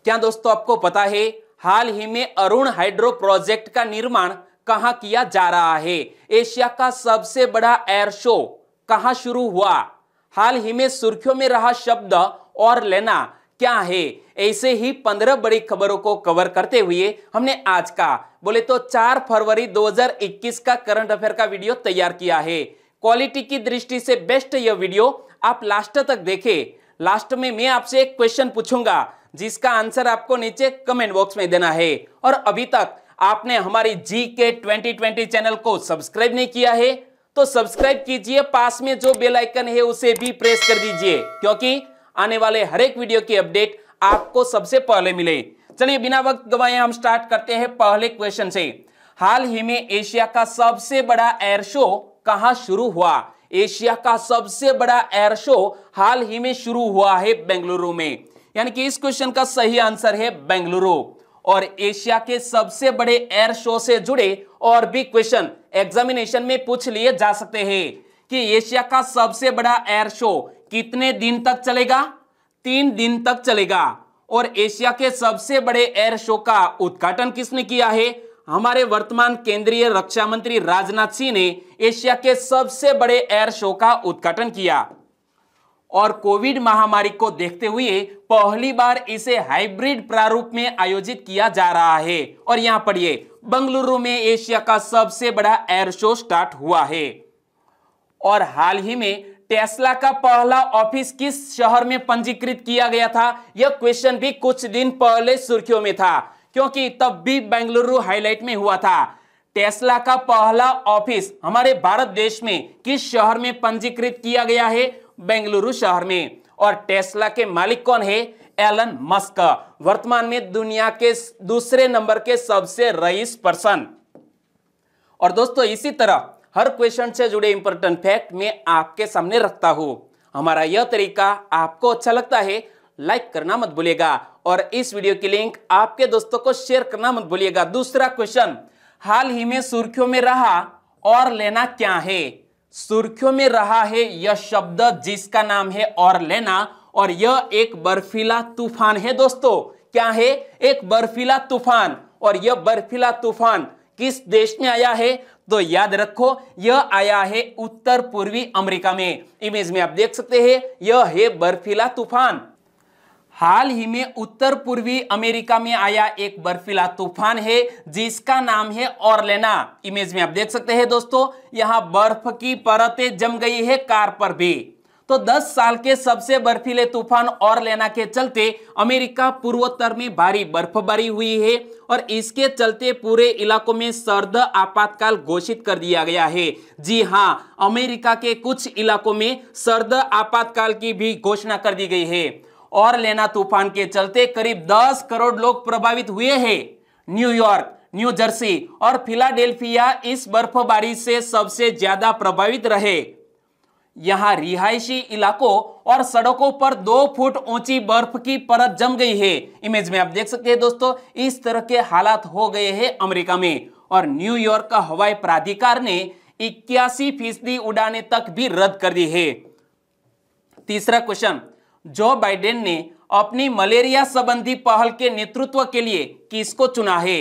क्या दोस्तों आपको पता है हाल ही में अरुण हाइड्रो प्रोजेक्ट का निर्माण कहां किया जा रहा है? एशिया का सबसे बड़ा एयर शो कहां शुरू हुआ? हाल ही में सुर्खियों में रहा शब्द और लेना क्या है? ऐसे ही 15 बड़ी खबरों को कवर करते हुए हमने आज का बोले तो 4 फरवरी 2021 का करंट अफेयर का वीडियो तैयार किया है। क्वालिटी की दृष्टि से बेस्ट यह वीडियो आप लास्ट तक देखें। लास्ट में मैं आपसे एक क्वेश्चन पूछूंगा जिसका आंसर आपको नीचे कमेंट बॉक्स में देना है। और अभी तक आपने हमारी जीके 2020 चैनल को सब्सक्राइब नहीं किया है तो सब्सक्राइब कीजिए, पास में जो बेल आइकन है उसे भी प्रेस कर दीजिए क्योंकि आने वाले हर एक वीडियो की अपडेट आपको सबसे पहले मिले। चलिए बिना वक्त गवाए हम स्टार्ट करते हैं पहले क्वेश्चन से। हाल ही में एशिया का सबसे बड़ा एयर शो कहां शुरू हुआ? एशिया का सबसे बड़ा एयर शो हाल ही में शुरू हुआ है बेंगलुरु में, यानी कि इस क्वेश्चन का सही आंसर है बेंगलुरु। और एशिया के सबसे बड़े एयर शो से जुड़े और भी क्वेश्चन एग्जामिनेशन में पूछ लिए जा सकते हैं कि एशिया का सबसे बड़ा एयर शो कितने दिन तक चलेगा? 3 दिन तक चलेगा। और एशिया के सबसे बड़े एयर शो का उद्घाटन किसने किया है? हमारे वर्तमान केंद्रीय रक्षा मंत्री राजनाथ सिंह ने एशिया के सबसे बड़े एयर शो का उद्घाटन किया। और कोविड महामारी को देखते हुए पहली बार इसे हाइब्रिड प्रारूप में आयोजित किया जा रहा है। और यहां पढ़िए, बेंगलुरु में एशिया का सबसे बड़ा एयर शो स्टार्ट हुआ है। और हाल ही में टेस्ला का पहला ऑफिस किस शहर में पंजीकृत किया गया था? यह क्वेश्चन भी कुछ दिन पहले सुर्खियों में था क्योंकि तब भी बेंगलुरु हाईलाइट में हुआ था। टेस्ला का पहला ऑफिस हमारे भारत देश में किस शहर में पंजीकृत किया गया है? बेंगलुरु शहर में। और टेस्ला के मालिक कौन है? एलन मस्क, वर्तमान में दुनिया के दूसरे नंबर के सबसे रईस पर्सन। और दोस्तों इसी तरह हर क्वेश्चन से जुड़े इंपॉर्टेंट फैक्ट मैं आपके सामने रखता हूं। हमारा यह तरीका आपको अच्छा लगता है लाइक करना मत भूलिएगा और इस वीडियो की लिंक आपके दोस्तों को शेयर करना मत भूलिएगा। दूसरा क्वेश्चन, हाल ही में सुर्खियों में रहा और लेना क्या है? सुर्खियों में रहा है यह शब्द जिसका नाम है और लेना, और यह एक बर्फीला तूफान है। दोस्तों क्या है? एक बर्फीला तूफान। और यह बर्फीला तूफान किस देश में आया है? तो याद रखो यह आया है उत्तर पूर्वी अमेरिका में। इमेज में आप देख सकते हैं यह है बर्फीला तूफान। हाल ही में उत्तर पूर्वी अमेरिका में आया एक बर्फीला तूफान है जिसका नाम है ऑरलेना। इमेज में आप देख सकते हैं दोस्तों यहां बर्फ की परतें जम गई है कार पर भी। तो 10 साल के सबसे बर्फीले तूफान ऑरलेना के चलते अमेरिका पूर्वोत्तर में भारी बर्फबारी हुई है और इसके चलते पूरे इलाकों में सर्द आपातकाल घोषित कर दिया गया है। जी हां, अमेरिका के कुछ इलाकों में सर्द आपातकाल की भी घोषणा कर दी गई है। ऑरलेना तूफान के चलते करीब 10 करोड़ लोग प्रभावित हुए हैं। न्यूयॉर्क, न्यू जर्सी और फिलाडेल्फिया इस बर्फबारी से सबसे ज्यादा प्रभावित रहे। यहां रिहायशी इलाकों और सड़कों पर 2 फुट ऊंची बर्फ की परत जम गई है। इमेज में आप देख सकते हैं दोस्तों इस तरह के हालात हो गए हैं अमेरिका में। और न्यूयॉर्क का हवाई प्राधिकार ने 81% उड़ानें तक भी रद्द कर दी है। तीसरा क्वेश्चन, जो बाइडेन ने अपनी मलेरिया संबंधी पहल के नेतृत्व के लिए किसको चुना है?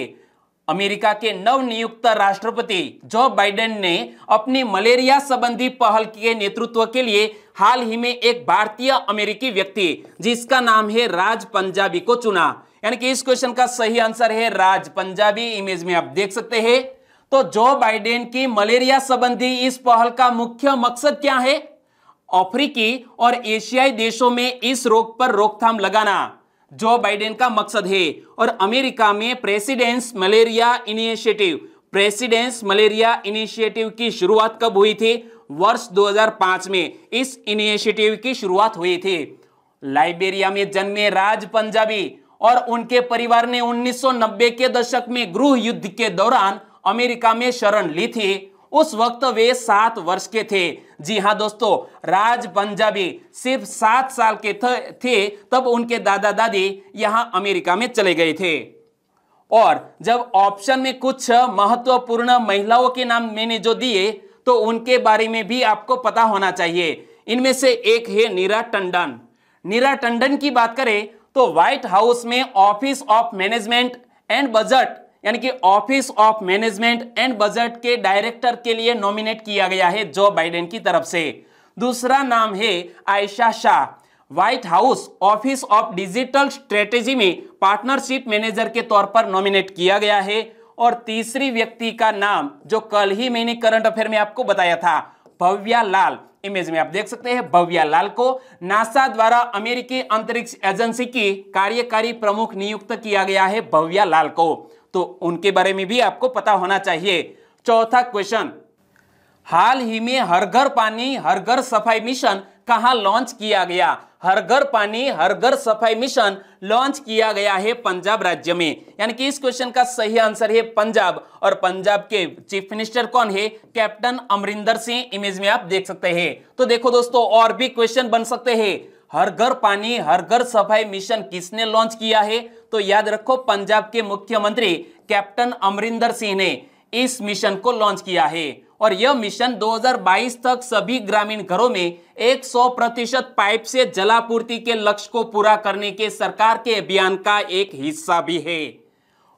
अमेरिका के नवनियुक्त राष्ट्रपति जो बाइडेन ने अपनी मलेरिया संबंधी पहल के नेतृत्व के लिए हाल ही में एक भारतीय अमेरिकी व्यक्ति जिसका नाम है राज पंजाबी को चुना। यानी कि इस क्वेश्चन का सही आंसर है राज पंजाबी। इमेज में आप देख सकते हैं। तो जो बाइडेन की मलेरिया संबंधी इस पहल का मुख्य मकसद क्या है? अफ्रीकी और एशियाई देशों में इस रोग पर रोकथाम लगाना जो बाइडेन का मकसद है। और अमेरिका में प्रेसिडेंट्स मलेरिया इनिशिएटिव की शुरुआत कब हुई थी? वर्ष 2005 में इस इनिशिएटिव की शुरुआत हुई थी। लाइबेरिया में जन्मे राज पंजाबी और उनके परिवार ने 1990 के दशक में गृह युद्ध के दौरान अमेरिका में शरण ली थी। उस वक्त वे 7 वर्ष के थे। जी हां दोस्तों, राज पंजाबी सिर्फ 7 साल के थे तब उनके दादा दादी यहां अमेरिका में चले गए थे। और जब ऑप्शन में कुछ महत्वपूर्ण महिलाओं के नाम मैंने जो दिए तो उनके बारे में भी आपको पता होना चाहिए। इनमें से एक है नीरा टंडन। नीरा टंडन की बात करें तो व्हाइट हाउस में office of management and budget यानी कि office of management and budget के डायरेक्टर के लिए नॉमिनेट किया गया है जो बाइडेन की तरफ से। दूसरा नाम है Ayesha Shah, white house office of digital strategy में पार्टनरशिप मैनेजर के तौर पर नॉमिनेट किया गया है। और तीसरी व्यक्ति का नाम जो कल ही मैंने करंट अफेयर में आपको बताया था, भव्या लाल, इमेज में आप देख सकते हैं भव्या लाल को नासा द्वारा अमेरिकी अंतरिक्ष एजेंसी की कार्यकारी प्रमुख नियुक्त किया गया है, भव्या लाल को, तो उनके बारे में भी आपको पता होना चाहिए। चौथा क्वेश्चन, हाल ही में हर घर पानी हर घर सफाई मिशन कहां लॉन्च किया गया? हर घर पानी हर घर सफाई मिशन लॉन्च किया गया है पंजाब राज्य में, यानी कि इस क्वेश्चन का सही आंसर है पंजाब। और पंजाब के चीफ मिनिस्टर कौन है? कैप्टन अमरिंदर सिंह, इमेज में आप देख सकते हैं। तो देखो दोस्तों, और भी क्वेश्चन बन सकते हैं। हर घर पानी हर घर सफाई मिशन किसने लॉन्च किया है? तो याद रखो पंजाब के मुख्यमंत्री कैप्टन अमरिंदर सिंह ने इस मिशन को लॉन्च किया है। और यह मिशन 2022 तक सभी ग्रामीण घरों में 100% पाइप से जलापूर्ति के लक्ष्य को पूरा करने के सरकार के अभियान का एक हिस्सा भी है।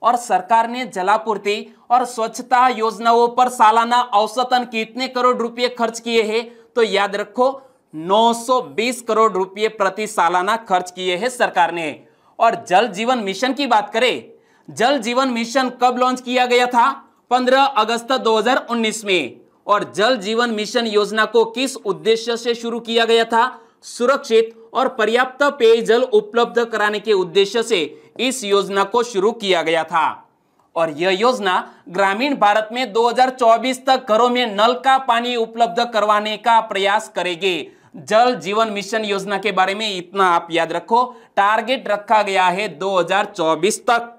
और सरकार ने जलापूर्ति और स्वच्छता योजनाओं पर सालाना औसतन कितने करोड़ रुपए खर्च किए हैं? तो याद रखो 920 करोड़ रुपए प्रति सालाना खर्च किए हैं सरकार ने। और जल जीवन मिशन की बात करें, जल जीवन मिशन कब लॉन्च किया गया था? 15 अगस्त 2019 में। और जल जीवन मिशन योजना को किस उद्देश्य से शुरू किया गया था? सुरक्षित और पर्याप्त पेयजल उपलब्ध कराने के उद्देश्य से इस योजना को शुरू किया गया था। और यह योजना ग्रामीण भारत में 2024 तक घरों में नल का पानी उपलब्ध करवाने का प्रयास करेगी। जल जीवन मिशन योजना के बारे में इतना आप याद रखो, टारगेट रखा गया है 2024 तक।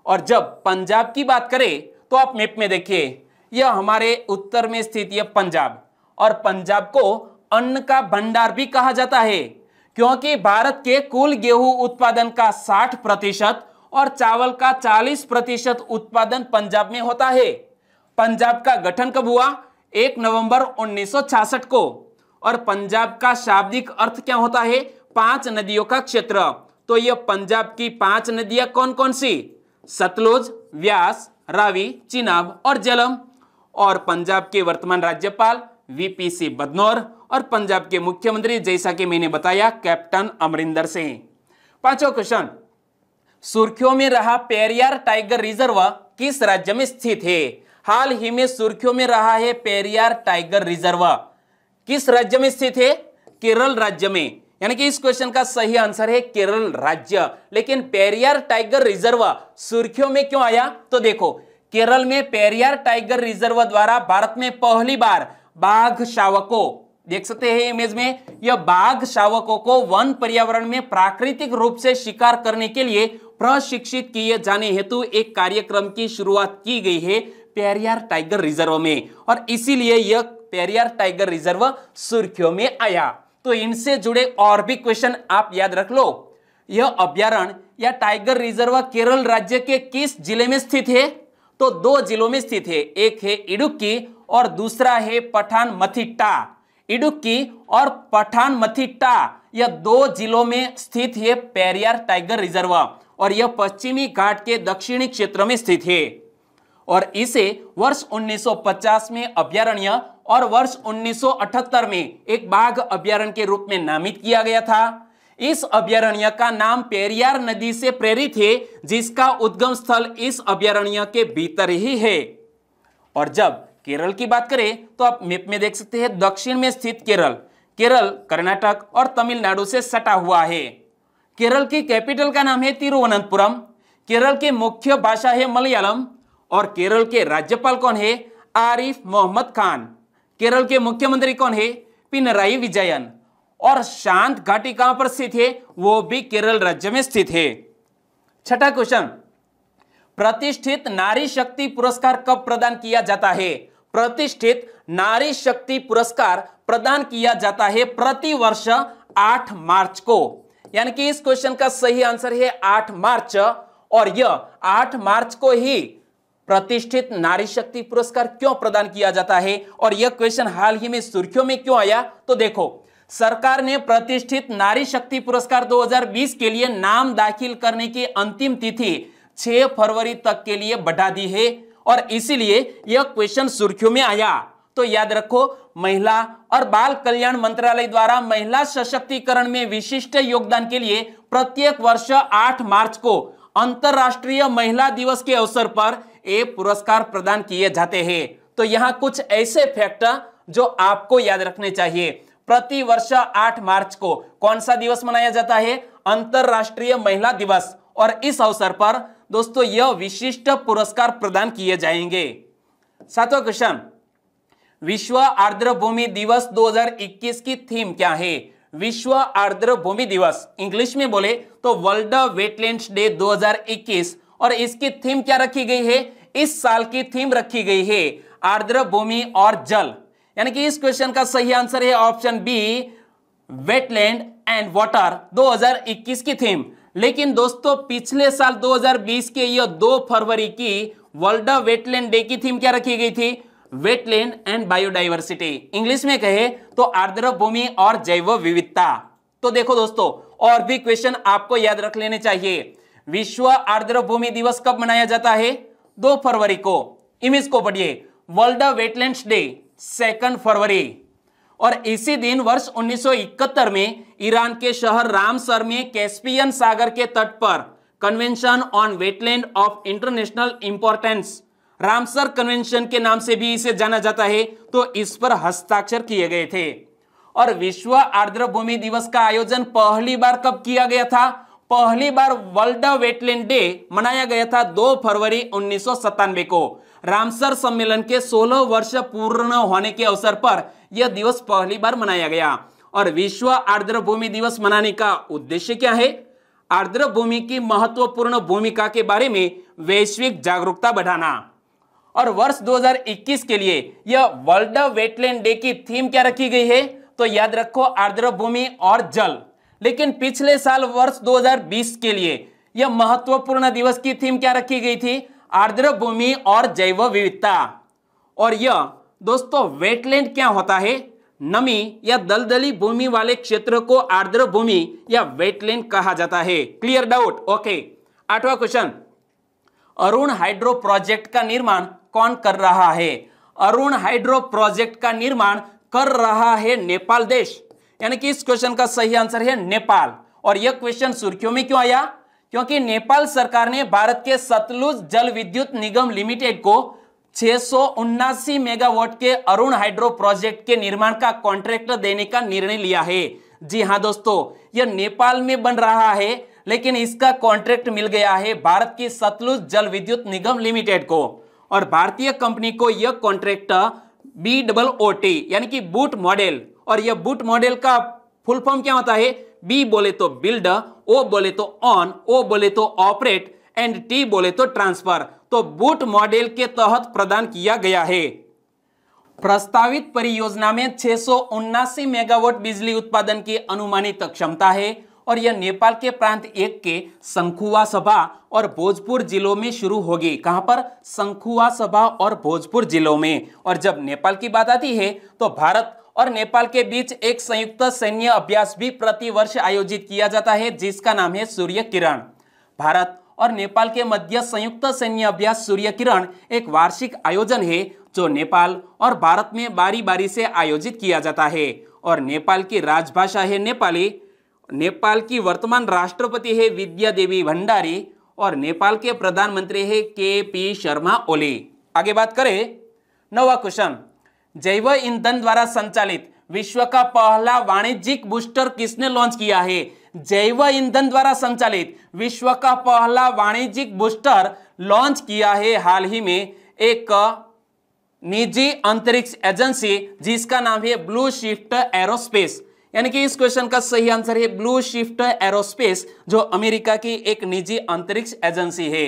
और जब पंजाब की बात करें तो आप मैप में देखिए, यह हमारे उत्तर में स्थित यह पंजाब, और पंजाब को अन्न का भंडार भी कहा जाता है क्योंकि भारत के कुल गेहूं उत्पादन का 60% और चावल का 40% उत्पादन पंजाब में होता है। पंजाब का गठन कब हुआ? 1 नवंबर 1966 को। और पंजाब का शाब्दिक अर्थ क्या होता है? 5 नदियों का क्षेत्र। तो यह पंजाब की 5 नदियां कौन कौन सी? सतलुज, व्यास, रावी, चिनाब और झेलम। और पंजाब के वर्तमान राज्यपाल वीपी बदनौर और पंजाब के मुख्यमंत्री, जैसा कि मैंने बताया, कैप्टन अमरिंदर सिंह। पांचवा क्वेश्चन, सुर्खियों में रहा पेरियार टाइगर रिजर्व किस राज्य में स्थित है? हाल ही में सुर्खियों में रहा है पेरियार टाइगर रिजर्व, किस राज्य में स्थित है? केरल राज्य में। यानी कि इस क्वेश्चन का सही आंसर है केरल राज्य। लेकिन पेरियार टाइगर रिजर्व सुर्खियों में क्यों आया? तो देखो, केरल में पेरियार टाइगर रिजर्व द्वारा भारत में पहली बार बाघ शावकों, देख सकते हैं इमेज में, यह बाघ शावकों को वन पर्यावरण में प्राकृतिक रूप से शिकार करने के लिए प्रशिक्षित किए जाने हेतु एक कार्यक्रम की शुरुआत की गई है पेरियार टाइगर रिजर्व में। और इसीलिए यह पेरियार टाइगर रिजर्व सुर्खियों में आया। तो इनसे जुड़े और भी क्वेश्चन आप याद रख लो। यह अभ्यारण्य या टाइगर रिजर्व केरल राज्य के किस जिले में स्थित है? तो 2 जिलों में स्थित है, एक है इडुक्की और दूसरा है पठानमथिट्टा। इडुक्की और पठानमथिट्टा यह 2 जिलों में स्थित है पेरियार टाइगर रिजर्व, और यह पश्चिमी घाट के दक्षिणी क्षेत्र में स्थित है। और इसे वर्ष 1950 में अभ्यारण्य और वर्ष 1978 में एक बाघ अभ्यारण्य के रूप में नामित किया गया था। इस अभ्यारण्य का नाम पेरियार नदी से प्रेरित है, जिसका उद्गम स्थल इस अभ्यारण्य के भीतर ही है। और जब केरल की बात करें तो आप मैप में देख सकते हैं, दक्षिण में स्थित केरल, केरल कर्नाटक और तमिलनाडु से सटा हुआ है। केरल की कैपिटल का नाम है तिरुवनंतपुरम। केरल की मुख्य भाषा है मलयालम। और केरल के राज्यपाल कौन है? आरिफ मोहम्मद खान। केरल के मुख्यमंत्री कौन है? पिनराई विजयन। और शांत घाटी कहां पर स्थित है? वो भी केरल राज्य में स्थित है। छठा क्वेश्चन, प्रतिष्ठित नारी शक्ति पुरस्कार कब प्रदान किया जाता है? प्रतिष्ठित नारी शक्ति पुरस्कार प्रदान किया जाता है प्रति वर्ष 8 मार्च को। यानी कि इस क्वेश्चन का सही आंसर है 8 मार्च। और यह 8 मार्च को ही प्रतिष्ठित नारी शक्ति पुरस्कार क्यों प्रदान किया जाता है और यह क्वेश्चन हाल ही में सुर्खियों में क्यों आया? तो देखो, सरकार ने प्रतिष्ठित नारी शक्ति पुरस्कार 2020 के लिए नाम दाखिल करने की अंतिम तिथि 6 फरवरी तक के लिए बढ़ा दी है और इसीलिए यह क्वेश्चन सुर्खियों में आया। तो याद रखो, महिला और बाल कल्याण मंत्रालय द्वारा महिला सशक्तिकरण में विशिष्ट योगदान के लिए प्रत्येक वर्ष 8 मार्च को अंतरराष्ट्रीय महिला दिवस के अवसर पर ये पुरस्कार प्रदान किए जाते हैं। तो यहाँ कुछ ऐसे फैक्ट जो आपको याद रखने चाहिए। प्रति वर्ष 8 मार्च को कौन सा दिवस मनाया जाता है? अंतरराष्ट्रीय महिला दिवस। और इस अवसर पर दोस्तों यह विशिष्ट पुरस्कार प्रदान किए जाएंगे। 7वां क्वेश्चन, विश्व आर्द्र भूमि दिवस 2021 की थीम क्या है? विश्व आर्द्र भूमि दिवस, इंग्लिश में बोले तो वर्ल्ड वेटलैंड्स डे 2021, और इसकी थीम क्या रखी गई है? इस साल की थीम रखी गई है आर्द्र भूमि और जल। यानी कि इस क्वेश्चन का सही आंसर है option B, wetland and water 2021 की थीम। लेकिन दोस्तों पिछले साल 2020 के यह 2 फरवरी की वर्ल्ड वेटलैंड डे की थीम क्या रखी गई थी? वेटलैंड एंड बायोडाइवर्सिटी, इंग्लिश में कहे तो आर्द्र भूमि और जैव विविधता। तो देखो दोस्तों, और भी क्वेश्चन आपको याद रख लेने चाहिए। विश्व आर्द्र भूमि दिवस कब मनाया जाता है? 2 फरवरी को। इमेज को पढ़िए, वर्ल्ड वेटलैंड्स डे 2 फरवरी। और इसी दिन वर्ष 1971 में ईरान के शहर रामसर में कैस्पियन सागर के तट पर convention on wetland of international importance, Ramsar convention के नाम से भी इसे जाना जाता है, तो इस पर हस्ताक्षर किए गए थे। और विश्व आर्द्र भूमि दिवस का आयोजन पहली बार कब किया गया था? पहली बार वर्ल्ड वेटलैंड डे मनाया गया था 2 फरवरी 1997 को। रामसर सम्मेलन के 16 वर्ष पूर्ण होने के अवसर पर यह दिवस पहली बार मनाया गया। और विश्व आर्द्र भूमि दिवस मनाने का उद्देश्य क्या है? आर्द्र भूमि की महत्वपूर्ण भूमिका के बारे में वैश्विक जागरूकता बढ़ाना। और वर्ष 2021 के लिए यह वर्ल्ड वेटलैंड डे की थीम क्या रखी गई है? तो याद रखो, आर्द्र भूमि और जल। लेकिन पिछले साल वर्ष 2020 के लिए यह महत्वपूर्ण दिवस की थीम क्या रखी गई थी? आर्द्र भूमि और जैव विविधता। और यह दोस्तों वेटलैंड क्या होता है? नमी या दलदली भूमि वाले क्षेत्र को आर्द्र भूमि या वेटलैंड कहा जाता है। Clear doubt? ओके। 8वां क्वेश्चन, अरुण हाइड्रो प्रोजेक्ट का निर्माण कौन कर रहा है? अरुण हाइड्रो प्रोजेक्ट का निर्माण कर रहा है नेपाल देश। यानी कि इस क्वेश्चन का सही आंसर है नेपाल। और यह क्वेश्चन सुर्खियों में क्यों आया? क्योंकि नेपाल सरकार ने भारत के सतलुज जल विद्युत निगम लिमिटेड को 679 मेगावाट के अरुण हाइड्रो प्रोजेक्ट के निर्माण का कॉन्ट्रैक्ट देने का निर्णय लिया है। जी हां दोस्तों, यह नेपाल में बन रहा है, लेकिन इसका कॉन्ट्रैक्ट मिल गया है भारत की सतलुज जल विद्युत निगम लिमिटेड को। और भारतीय कंपनी को यह कॉन्ट्रैक्ट BOOT यानी कि बूट मॉडल, और यह बूट मॉडल का फुल फॉर्म क्या होता है? बी बोले तो बिल्ड, ओ बोले तो ऑन, ओ बोले तो ऑपरेट एंड टी बोले तो ट्रांसफर। तो बूट मॉडल के तहत प्रदान किया गया है। प्रस्तावित परियोजना में 679 मेगावाट बिजली उत्पादन की अनुमानित क्षमता है और यह नेपाल के प्रांत 1 के शंखुवासभा और भोजपुर जिलों में शुरू होगी। कहां पर? शंखुवासभा और भोजपुर जिलों में। और जब नेपाल की बात आती है तो भारत और नेपाल के बीच एक संयुक्त सैन्य अभ्यास भी प्रति वर्ष आयोजित किया जाता है, जिसका नाम है सूर्य किरण। भारत और नेपाल के मध्य संयुक्त सैन्य अभ्यास सूर्य किरण एक वार्षिक आयोजन है जो नेपाल और भारत में बारी बारी से आयोजित किया जाता है। और नेपाल की राजभाषा है नेपाली। नेपाल की वर्तमान राष्ट्रपति है विद्या देवी भंडारी और नेपाल के प्रधानमंत्री है KP शर्मा ओली। आगे बात करें 9वां क्वेश्चन, जैव ईंधन द्वारा संचालित विश्व का पहला वाणिज्यिक बूस्टर किसने लॉन्च किया है? जैव ईंधन द्वारा संचालित विश्व का पहला वाणिज्यिक बूस्टर लॉन्च किया है हाल ही में एक निजी अंतरिक्ष एजेंसी, जिसका नाम है ब्लू शिफ्ट एरोस्पेस। यानी कि इस क्वेश्चन का सही आंसर है ब्लू शिफ्ट एरोस्पेस, जो अमेरिका की एक निजी अंतरिक्ष एजेंसी है।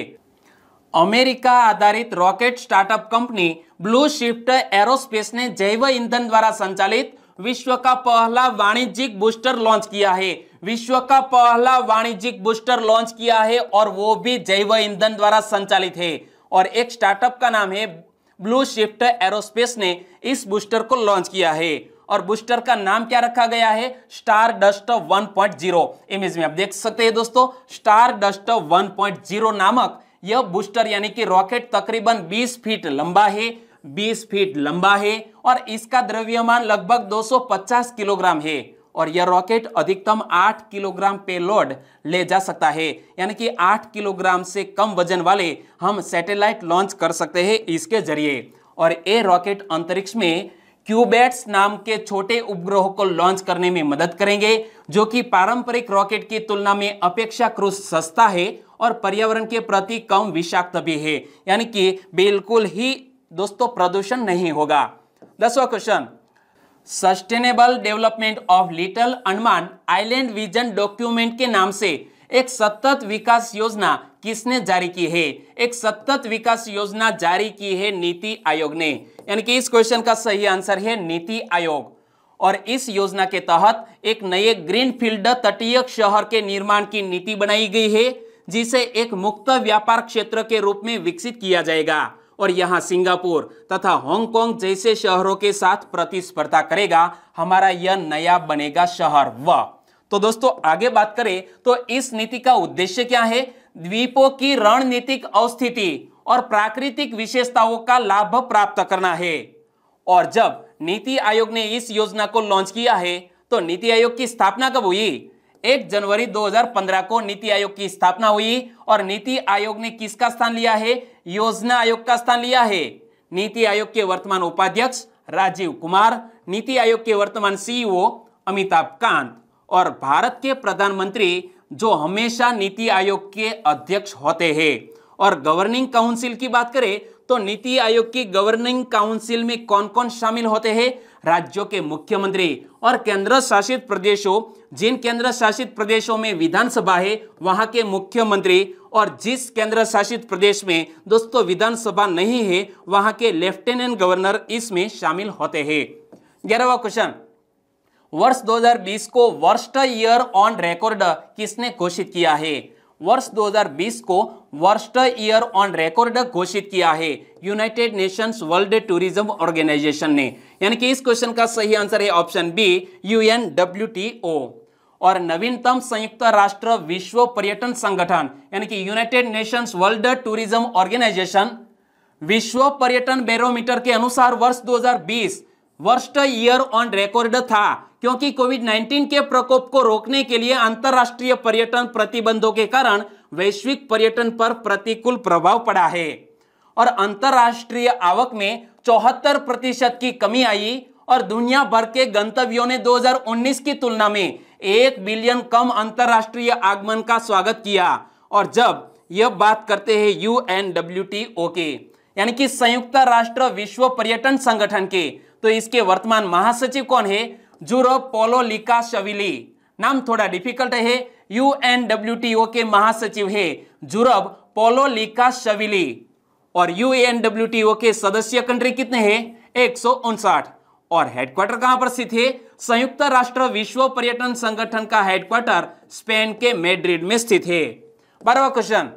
अमेरिका आधारित rocket startup company blue shift aerospace ने जैव ईंधन द्वारा संचालित विश्व का पहला वाणिज्यिक बूस्टर लॉन्च किया है। विश्व का पहला वाणिज्यिक बूस्टर लॉन्च किया है और वो भी जैव ईंधन द्वारा संचालित है। और एक स्टार्टअप का नाम है ब्लू शिफ्ट एरोस्पेस ने इस बूस्टर को लॉन्च किया है। और बूस्टर का नाम क्या रखा गया है? Star dust 1.0। इमेज में आप देख सकते हैं दोस्तों, स्टार डस्ट 1.0 नामक यह बूस्टर यानी कि रॉकेट तकरीबन 20 फीट लंबा है, 20 फीट लंबा है और इसका द्रव्यमान लगभग 250 किलोग्राम है और यह रॉकेट अधिकतम 8 किलोग्राम पेलोड ले जा सकता है, यानी कि 8 किलोग्राम से कम वजन वाले हम सैटेलाइट लॉन्च कर सकते हैं इसके जरिए। और ये रॉकेट अंतरिक्ष में क्यूबेट्स नाम के छोटे उपग्रहों को लॉन्च करने में मदद करेंगे, जो कि पारंपरिक रॉकेट की तुलना में अपेक्षाकृत सस्ता है और पर्यावरण के प्रति कम विषाक्त भी है, यानी कि बिल्कुल ही दोस्तों प्रदूषण नहीं होगा। 10वां question, sustainable development of little Andaman island vision document के नाम से एक सतत विकास योजना किसने जारी की है? एक सतत विकास योजना जारी की है नीति आयोग ने, यानी कि इस क्वेश्चन का सही आंसर है नीति आयोग। और इस योजना के तहत एक नए ग्रीनफील्ड तटीय शहर के निर्माण की नीति बनाई गई है, जिसे एक मुक्त व्यापार क्षेत्र के रूप में विकसित किया जाएगा और यहां सिंगापुर तथा हांगकांग जैसे शहरों के साथ प्रतिस्पर्धा करेगा। हमारा यह नया बनेगा शहर वह। तो दोस्तों आगे बात करें तो इस नीति का उद्देश्य क्या है? द्वीपों की रणनीतिक अवस्थिति और प्राकृतिक विशेषताओं का लाभ प्राप्त करना है। और जब नीति आयोग ने इस योजना को लॉन्च किया है तो नीति आयोग की स्थापना कब हुई? 1 जनवरी 2015 को नीति आयोग की स्थापना हुई और नीति आयोग ने किसका स्थान लिया है? योजना आयोग का स्थान लिया है। नीति आयोग के वर्तमान उपाध्यक्ष राजीव कुमार, नीति आयोग के वर्तमान सीईओ अमिताभ कांत और भारत के प्रधानमंत्री जो हमेशा नीति आयोग के अध्यक्ष होते हैं। और गवर्निंग काउंसिल की बात करें तो नीति आयोग की गवर्निंग काउंसिल में कौन कौन शामिल होते हैं? राज्यों के मुख्यमंत्री और केंद्र शासित प्रदेशों, जिन केंद्र शासित प्रदेशों में विधानसभा है वहां के मुख्यमंत्री, और जिस केंद्र शासित प्रदेश में दोस्तों विधानसभा नहीं है वहां के लेफ्टिनेंट गवर्नर इसमें शामिल होते हैं। 11वां क्वेश्चन, वर्ष 2020 को वर्स्ट ईयर ऑन रिकॉर्ड किसने घोषित किया है? वर्ष 2020 को वर्स्ट ईयर ऑन रिकॉर्ड घोषित किया है United Nations World Tourism Organisation ने, यानी कि इस क्वेश्चन का सही आंसर है ऑप्शन बी UNWTO। और नवीनतम संयुक्त राष्ट्र विश्व पर्यटन संगठन यानी कि United Nations World Tourism Organisation विश्व पर्यटन बैरोमीटर के अनुसार वर्ष 2020 वर्स्ट ईयर ऑन रिकॉर्ड था, क्योंकि कोविड-19 के प्रकोप को रोकने के लिए अंतरराष्ट्रीय पर्यटन प्रतिबंधों के कारण वैश्विक पर्यटन पर प्रतिकूल प्रभाव पड़ा है और अंतरराष्ट्रीय आवक में 74% की कमी आई और दुनिया भर के गंतव्यों ने 2019 की तुलना में 1 बिलियन कम अंतरराष्ट्रीय आगमन का स्वागत किया। और जब यह बात करते हैं UNWTO के यानी कि संयुक्त राष्ट्र विश्व पर्यटन संगठन के, तो इसके वर्तमान महासचिव कौन है? जुरब पोलोलिकाशविली। नाम थोड़ा डिफिकल्ट है। UNWTO के महासचिव है जुरब पोलोलिकाशविली और UNWTO के सदस्य कंट्री कितने हैं? 159। और हेडक्वार्टर कहां पर स्थित है? संयुक्त राष्ट्र विश्व पर्यटन संगठन का हेडक्वार्टर स्पेन के मैड्रिड में स्थित है। 12वां क्वेश्चन,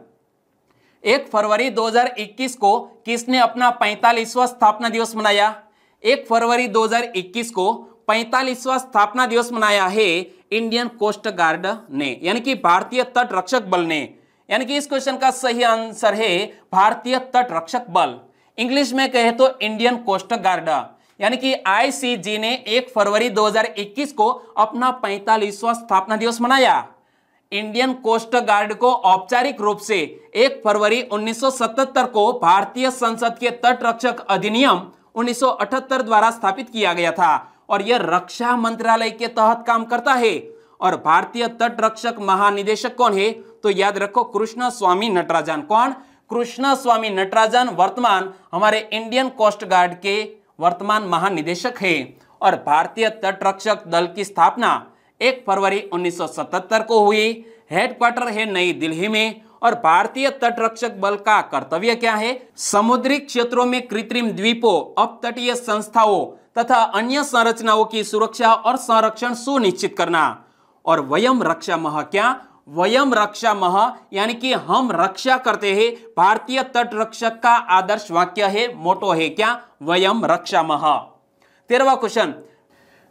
1 फरवरी 2021 को किसने अपना 45वां स्थापना दिवस मनाया? 1 फरवरी 2021 को 45वां स्थापना दिवस मनाया है इंडियन कोस्ट गार्ड ने, यानी कि भारतीय तट रक्षक बल ने, यानी कि इस क्वेश्चन का सही आंसर है भारतीय तट रक्षक बल। इंग्लिश में कहे तो इंडियन कोस्ट गार्ड, यानी कि ICG ने 1 फरवरी 2021 को अपना 45वां स्थापना दिवस मनाया। इंडियन कोस्ट गार्ड को औपचारिक रूप से 1 फरवरी 1977 को भारतीय संसद के तट रक्षक अधिनियम 1978 द्वारा स्थापित किया गया था और यह रक्षा मंत्रालय के तहत काम करता है। और भारतीय तट रक्षक महानिदेशक कौन है? तो याद रखो कृष्ण स्वामी नटराजन। कौन? कृष्ण स्वामी नटराजन वर्तमान हमारे इंडियन कोस्ट गार्ड के वर्तमान महानिदेशक है। और भारतीय तट रक्षक दल की स्थापना 1 फरवरी 1977 को हुई। हेडक्वार्टर है नई दिल्ली में। और भारतीय तट रक्षक बल का कर्तव्य क्या है? समुद्री क्षेत्रों में कृत्रिम द्वीपों, अपतटीय संस्थाओं तथा अन्य संरचनाओं की सुरक्षा और संरक्षण सुनिश्चित करना। और वयम रक्षामः, क्या? वयम रक्षामः यानी कि हम रक्षा करते हैं। भारतीय तट रक्षक का आदर्श वाक्य है, मोटो है क्या? वयम रक्षामः। 13वां क्वेश्चन,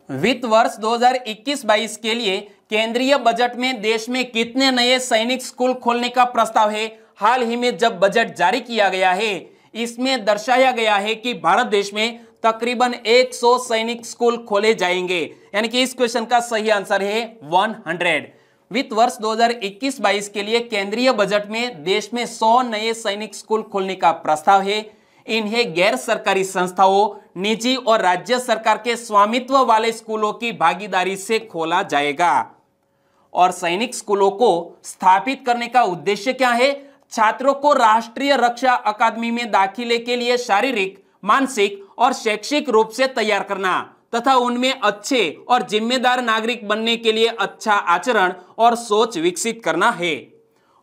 वित्त वर्ष 2021-22 के लिए केंद्रीय बजट में देश में कितने नए सैनिक स्कूल खोलने का प्रस्ताव है? हाल ही में जब बजट जारी किया गया है, इसमें दर्शाया गया है कि भारत देश में तकरीबन 100 सैनिक स्कूल खोले जाएंगे। यानी कि इस क्वेश्चन का सही आंसर है 100। वित्त वर्ष 2021-22 के लिए केंद्रीय बजट में देश में 100 नए सैनिक स्कूल खोलने का प्रस्ताव है। इन्हें गैर सरकारी संस्थाओं, निजी और राज्य सरकार के स्वामित्व वाले स्कूलों की भागीदारी से खोला जाएगा। और सैनिक स्कूलों को स्थापित करने का उद्देश्य क्या है? छात्रों को राष्ट्रीय रक्षा अकादमी में दाखिले के लिए शारीरिक, मानसिक और शैक्षिक रूप से तैयार करना तथा उनमें अच्छे और जिम्मेदार नागरिक बनने के लिए अच्छा आचरण और सोच विकसित करना है।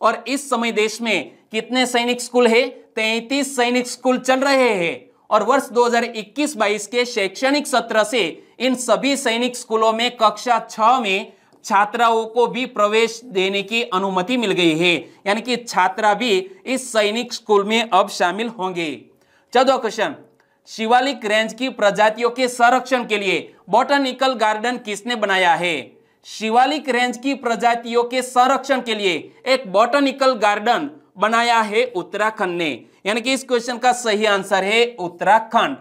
और इस समय देश में कितने सैनिक स्कूल है? 33 सैनिक स्कूल चल रहे हैं। और वर्ष 2021-22 के शैक्षणिक सत्र से इन सभी सैनिक स्कूलों में कक्षा 6 में छात्राओं को भी प्रवेश देने की अनुमति मिल गई है। यानी कि छात्रा भी इस सैनिक स्कूल में अब शामिल होंगे। 14वां क्वेश्चन, शिवालिक रेंज की प्रजातियों के संरक्षण के लिए बॉटनिकल गार्डन किसने बनाया है? शिवालिक रेंज की प्रजातियों के संरक्षण के लिए एक बॉटनिकल गार्डन बनाया है उत्तराखंड ने। यानी कि इस क्वेश्चन का सही आंसर है उत्तराखंड।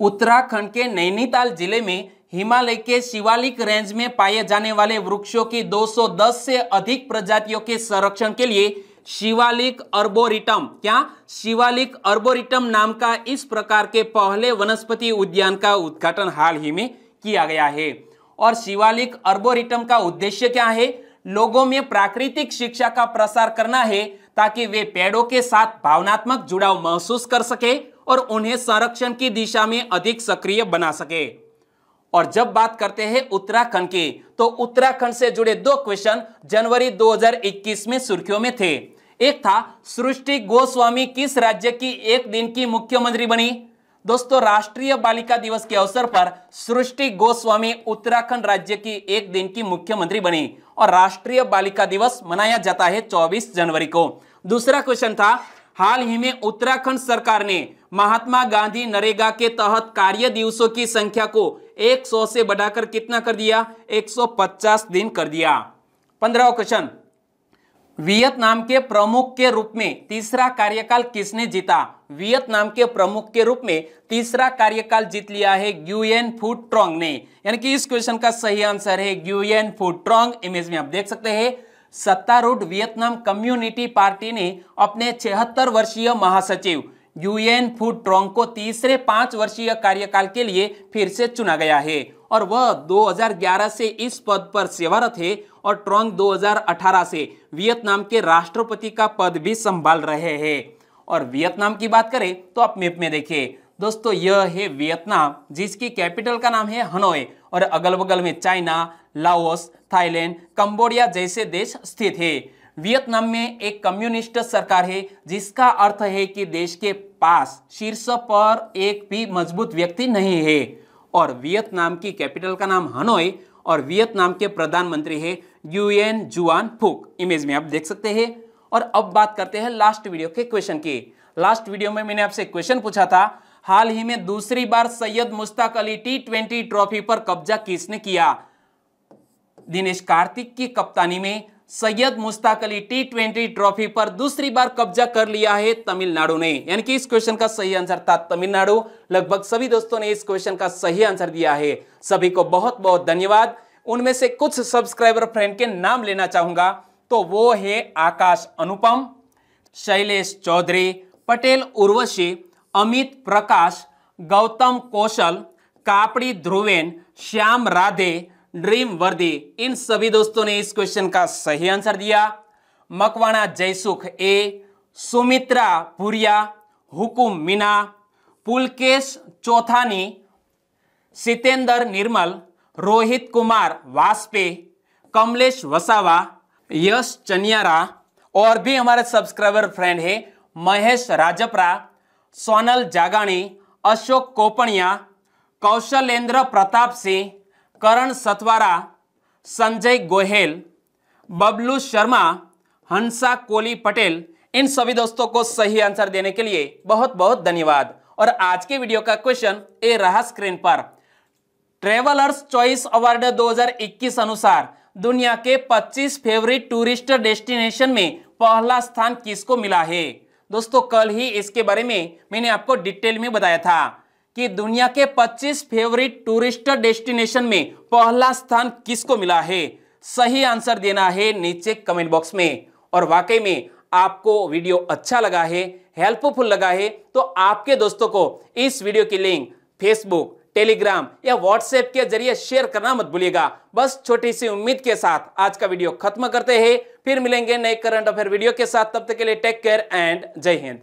उत्तराखंड के नैनीताल जिले में हिमालय के शिवालिक रेंज में पाए जाने वाले वृक्षों की 210 से अधिक प्रजातियों के संरक्षण के लिए शिवालिक अर्बोरिटम, क्या शिवालिक अर्बोरिटम नाम का इस प्रकार के पहले वनस्पति उद्यान का उद्घाटन हाल ही में किया गया है। और शिवालिक अर्बोरिटम का उद्देश्य क्या है? लोगों में प्राकृतिक शिक्षा का प्रसार करना है ताकि वे पेड़ों के साथ भावनात्मक जुड़ाव महसूस कर सके और उन्हें संरक्षण की दिशा में अधिक सक्रिय बना सके। और जब बात करते हैं उत्तराखंड की, तो उत्तराखंड से जुड़े 2 क्वेश्चन जनवरी 2021 में सुर्खियों में थे। एक था, सृष्टि गोस्वामी किस राज्य की एक दिन की मुख्यमंत्री बनी? दोस्तों, राष्ट्रीय बालिका दिवस के अवसर पर सृष्टि गोस्वामी उत्तराखंड राज्य की एक दिन की मुख्यमंत्री बनी और राष्ट्रीय बालिका दिवस मनाया जाता है 24 जनवरी को। दूसरा क्वेश्चन था, हाल ही में उत्तराखंड सरकार ने महात्मा गांधी नरेगा के तहत कार्य दिवसों की संख्या को 100 से बढ़ाकर कितना कर दिया? 150 दिन कर दिया। 15वां क्वेश्चन, वियतनाम के प्रमुख के रूप में तीसरा कार्यकाल किसने जीता? वियतनाम के प्रमुख के रूप में तीसरा कार्यकाल जीत लिया है ग्युयेन फू ट्रोंग ने। यानी कि इस क्वेश्चन का सही आंसर है ग्युयेन फू ट्रोंग। इमेज में आप देख सकते हैं। सत्तारूढ़ वियतनाम कम्युनिटी पार्टी ने अपने 76 वर्षीय महासचिव ग्युयेन फू ट्रोंग को तीसरे 5 वर्षीय कार्यकाल के लिए फिर से चुना गया है और वह 2011 से इस पद पर सेवारत है। और ट्रोंग 2018 से वियतनाम के राष्ट्रपति का पद भी संभाल रहे हैं। और वियतनाम की बात करें तो आप मैप में देखिए दोस्तों, यह है वियतनाम जिसकी कैपिटल का नाम है हनोई और अगल बगल में चाइना, लाओस, थाईलैंड, कंबोडिया जैसे देश स्थित है। वियतनाम में एक कम्युनिस्ट सरकार है जिसका अर्थ है कि देश के पास शीर्ष पर एक भी मजबूत व्यक्ति नहीं है। और वियतनाम की कैपिटल का नाम हनोई और वियतनाम के प्रधानमंत्री है गुयेन जुआन फुक। इमेज में आप देख सकते हैं। और अब बात करते हैं लास्ट वीडियो के क्वेश्चन की। लास्ट वीडियो में मैंने आपसे क्वेश्चन पूछा था, हाल ही में दूसरी बार सैयद मुश्ताक अली T20 ट्रॉफी पर कब्जा किसने किया? दिनेश कार्तिक की कप्तानी में सैयद मुश्ताक अली T20 ट्रॉफी पर दूसरी बार कब्जा कर लिया है तमिलनाडु ने। यानी कि इस क्वेश्चन का सही आंसर था तमिलनाडु। लगभग सभी दोस्तों ने इस क्वेश्चन का सही आंसर दिया है। सभी को बहुत बहुत धन्यवाद। उनमें से कुछ सब्सक्राइबर फ्रेंड के नाम लेना चाहूंगा, तो वो है आकाश अनुपम, शैलेश चौधरी, पटेल उर्वशी, अमित प्रकाश, गौतम कौशल, कापड़ी ध्रुवेन, श्याम राधे, ड्रीम वर्दी। इन सभी दोस्तों ने इस क्वेश्चन का सही आंसर दिया। मकवाना जयसुख ए, सुमित्रा भूरिया, हुकुम मीना, पुलकेश चौथानी, सितेंद्र निर्मल, रोहित कुमार वाजपेयी, कमलेश वसावा, यश चनियारा और भी हमारे सब्सक्राइबर फ्रेंड है महेश राजपरा, सोनल जागानी, अशोक कोपणिया, कौशलेंद्र प्रताप सिंह, करण सतवारा, संजय गोहेल, बबलू शर्मा, हंसा कोली पटेल। इन सभी दोस्तों को सही आंसर देने के लिए बहुत बहुत धन्यवाद। और आज के वीडियो का क्वेश्चन ए रहा स्क्रीन पर। ट्रेवलर्स चॉइस अवार्ड 2021 अनुसार दुनिया के 25 फेवरेट टूरिस्ट डेस्टिनेशन में पहला स्थान किसको मिला है। दोस्तों कल ही इसके बारे में मैंने आपको डिटेल में बताया था कि दुनिया के 25 फेवरेट टूरिस्ट डेस्टिनेशन में पहला स्थान किसको मिला है। सही आंसर देना है नीचे कमेंट बॉक्स में। और वाकई में आपको वीडियो अच्छा लगा है, हेल्पफुल लगा है, तो आपके दोस्तों को इस वीडियो की लिंक फेसबुक, टेलीग्राम या व्हाट्सएप के जरिए शेयर करना मत भूलिएगा। बस छोटी सी उम्मीद के साथ आज का वीडियो खत्म करते हैं। फिर मिलेंगे नए करंट अफेयर वीडियो के साथ। तब तक के लिए टेक केयर एंड जय हिंद।